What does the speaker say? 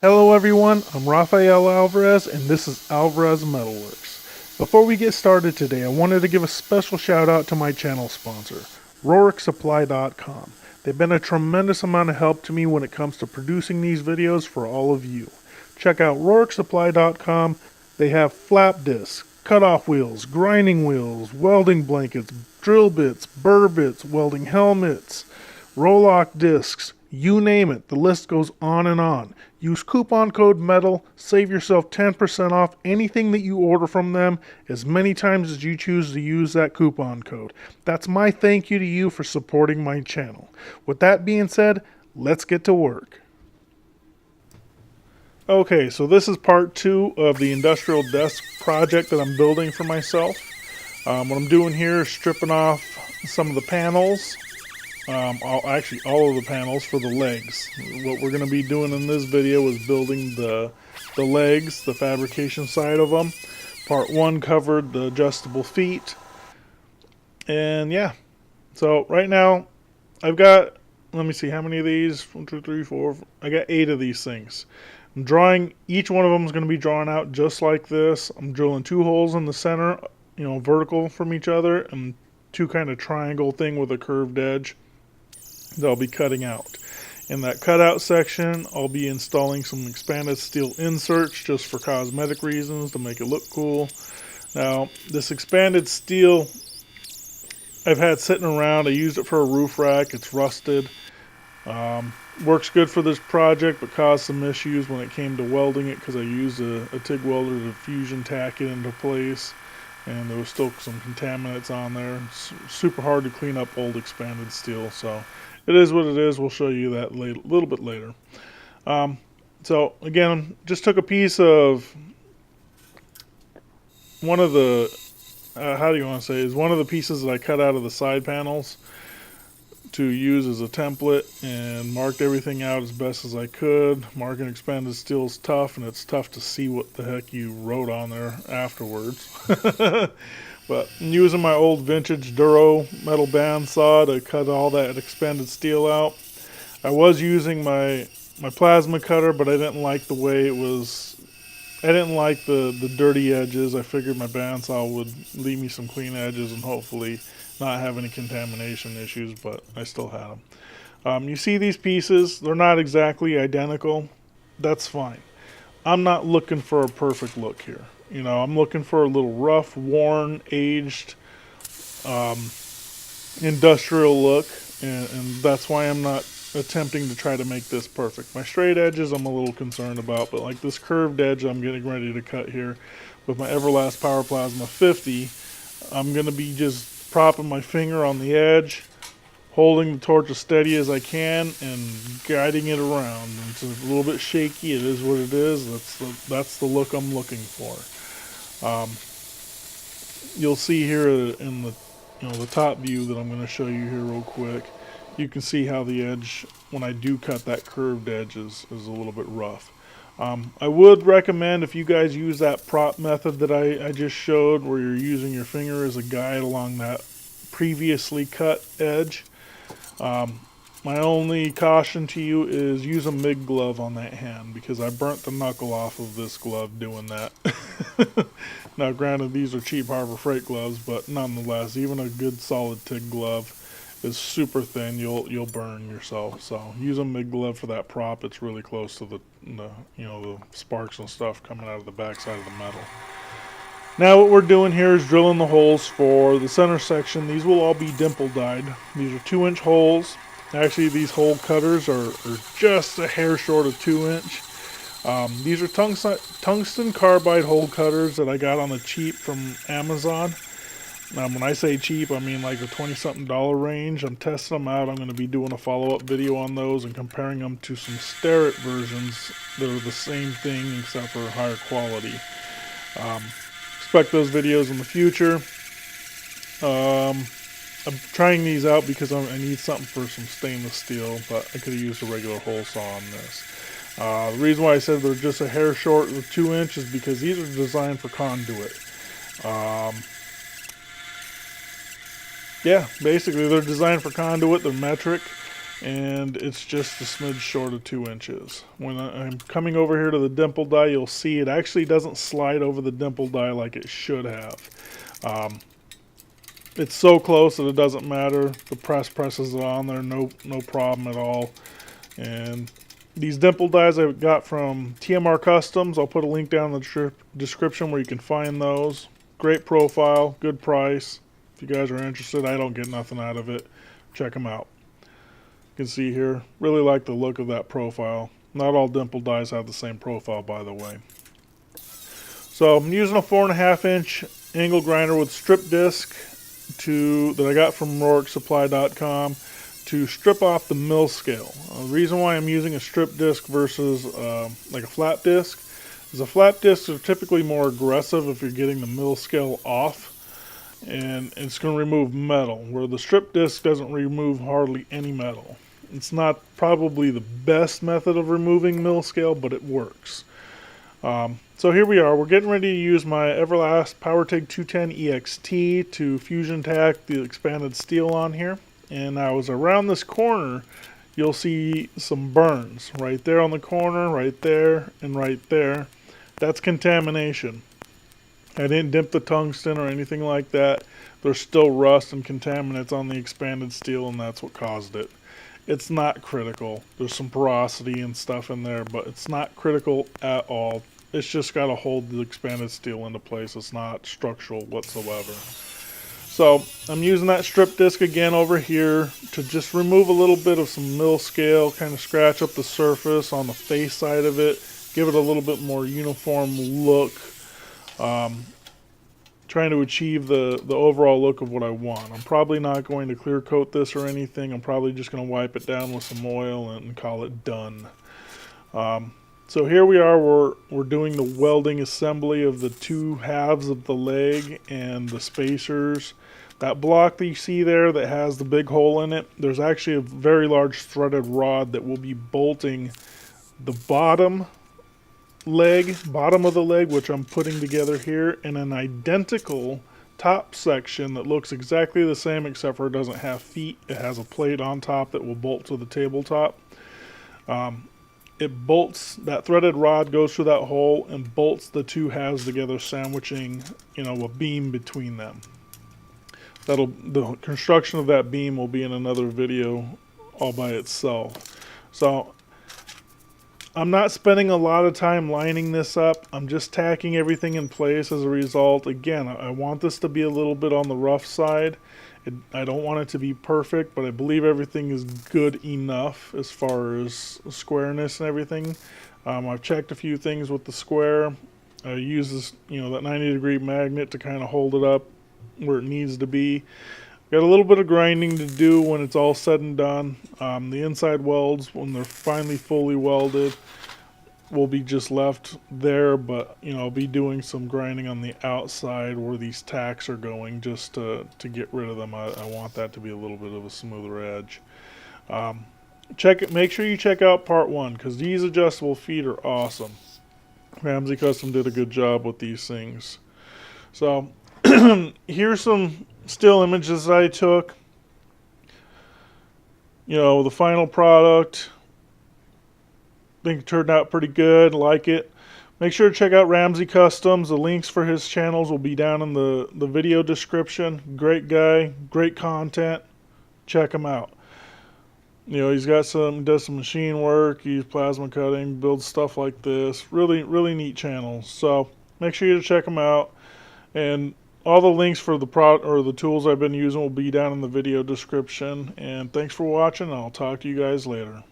Hello everyone, I'm Rafael Alvarez and this is Alvarez Metalworks. Before we get started today, I wanted to give a special shout out to my channel sponsor, RorikSupply.com. They've been a tremendous amount of help to me when it comes to producing these videos for all of you. Check out RorikSupply.com. They have flap discs, cutoff wheels, grinding wheels, welding blankets, drill bits, burr bits, welding helmets, roll-lock discs, you name it, the list goes on and on. Use coupon code METAL, save yourself 10% off anything that you order from them as many times as you choose to use that coupon code. That's my thank you to you for supporting my channel. With that being said, let's get to work. Okay, so this is part 2 of the industrial desk project that I'm building for myself. What I'm doing here is stripping off some of the panels. All of the panels for the legs. What we're going to be doing in this video is building the legs, the fabrication side of them. Part 1 covered the adjustable feet. And yeah, so right now I've got, let me see how many of these, 1, 2, 3, 4, I got 8 of these things. I'm drawing, each one of them is going to be drawn out just like this. I'm drilling 2 holes in the center, vertical from each other, and 2 kind of triangle thing with a curved edge that I'll be cutting out. In that cutout section, I'll be installing some expanded steel inserts just for cosmetic reasons to make it look cool. Now, this expanded steel I've had sitting around. I used it for a roof rack. It's rusted. Works good for this project, but caused some issues when it came to welding it because I used a TIG welder to fusion tack it into place. And there was still some contaminants on there. It's super hard to clean up old expanded steel, so it is what it is. We'll show you that a little bit later. So again, just took a piece of one of the, one of the pieces that I cut out of the side panels to use as a template and marked everything out as best as I could. Marking expanded steel is tough, and it's tough to see what the heck you wrote on there afterwards. But I'm using my old vintage Duro metal bandsaw to cut all that expanded steel out. I was using my plasma cutter, but I didn't like the way it was. I didn't like the dirty edges. I figured my bandsaw would leave me some clean edges and hopefully not have any contamination issues, but I still had them. You see these pieces, they're not exactly identical. That's fine. I'm not looking for a perfect look here. I'm looking for a little rough, worn, aged, industrial look, and that's why I'm not attempting to try to make this perfect. My straight edges I'm a little concerned about, but like this curved edge I'm getting ready to cut here with my Everlast Power Plasma 50, I'm going to be just propping my finger on the edge, holding the torch as steady as I can, and guiding it around. It's a little bit shaky. It is what it is. That's the look I'm looking for. You'll see here in the top view that I'm going to show you here real quick. You can see how the edge, when I do cut that curved edge, is a little bit rough. I would recommend, if you guys use that prop method that I just showed, where you're using your finger as a guide along that previously cut edge. My only caution to you is use a MIG glove on that hand, because I burnt the knuckle off of this glove doing that. Now granted, these are cheap Harbor Freight gloves, but nonetheless, even a good solid TIG glove is super thin. You'll burn yourself. So use a MIG glove for that prop. It's really close to the sparks and stuff coming out of the backside of the metal. Now what we're doing here is drilling the holes for the center section. These will all be Dimple dyed. These are 2-inch holes. Actually, these hole cutters are just a hair short of 2-inch. These are tungsten carbide hole cutters that I got on the cheap from Amazon. When I say cheap, I mean like the $20-something range. I'm testing them out. I'm going to be doing a follow-up video on those and comparing them to some Starrett versions that are the same thing except for higher quality. Expect those videos in the future. I'm trying these out because I need something for some stainless steel, but I could have used a regular hole saw on this. The reason why I said they're just a hair short with 2 inches is because these are designed for conduit. Yeah, basically they're designed for conduit. They're metric, and it's just a smidge short of 2 inches. When I'm coming over here to the dimple die, you'll see it actually doesn't slide over the dimple die like it should have. It's so close that it doesn't matter. The press presses it on there, no problem at all. And these dimple dies I got from TMR Customs. I'll put a link down in the description where you can find those. Great profile, good price. If you guys are interested, I don't get nothing out of it. Check them out. You can see here, really like the look of that profile. Not all dimple dies have the same profile, by the way. So I'm using a 4.5 inch angle grinder with strip disc that I got from RoarkSupply.com to strip off the mill scale. The reason why I'm using a strip disc versus like a flat disc is the flat discs are typically more aggressive if you're getting the mill scale off, and it's going to remove metal, where the strip disc doesn't remove hardly any metal. It's not probably the best method of removing mill scale, but it works. So here we are. We're getting ready to use my Everlast PowerTig 210 EXT to fusion tack the expanded steel on here. And now as around this corner, you'll see some burns right there on the corner, right there, and right there. That's contamination. I didn't dip the tungsten or anything like that. There's still rust and contaminants on the expanded steel, and that's what caused it. It's not critical. There's some porosity and stuff in there, but it's not critical at all. It's just got to hold the expanded steel into place. It's not structural whatsoever. So I'm using that strip disc again over here to just remove a little bit of some mill scale, kind of scratch up the surface on the face side of it, give it a little bit more uniform look, trying to achieve the overall look of what I want. I'm probably not going to clear coat this or anything. I'm probably just going to wipe it down with some oil and call it done. So here we are, we're doing the welding assembly of the 2 halves of the leg and the spacers. That block that you see there that has the big hole in it, there's actually a very large threaded rod that will be bolting the bottom of the leg, which I'm putting together here, in an identical top section that looks exactly the same, except for it doesn't have feet. It has a plate on top that will bolt to the tabletop. It bolts, that threaded rod goes through that hole and bolts the 2 halves together, sandwiching, a beam between them. The construction of that beam will be in another video all by itself. So I'm not spending a lot of time lining this up. I'm just tacking everything in place as a result. Again, I want this to be a little bit on the rough side. I don't want it to be perfect, but I believe everything is good enough as far as squareness and everything. I've checked a few things with the square. I use this, that 90-degree magnet to kind of hold it up where it needs to be. Got a little bit of grinding to do when it's all said and done. The inside welds, when they're finally fully welded, will be just left there, but I'll be doing some grinding on the outside where these tacks are going, just to get rid of them. I want that to be a little bit of a smoother edge. Make sure you check out part 1, because these adjustable feet are awesome. Ramsey Custom did a good job with these things. So here's some still images that I took. The final product. I think it turned out pretty good. Like it. Make sure to check out Ramsey Customs. The links for his channels will be down in the video description. Great guy, great content. Check him out. He's got does some machine work. He's plasma cutting, builds stuff like this. Really, really neat channel. So make sure you check him out. And all the links for the tools I've been using will be down in the video description. And thanks for watching. I'll talk to you guys later.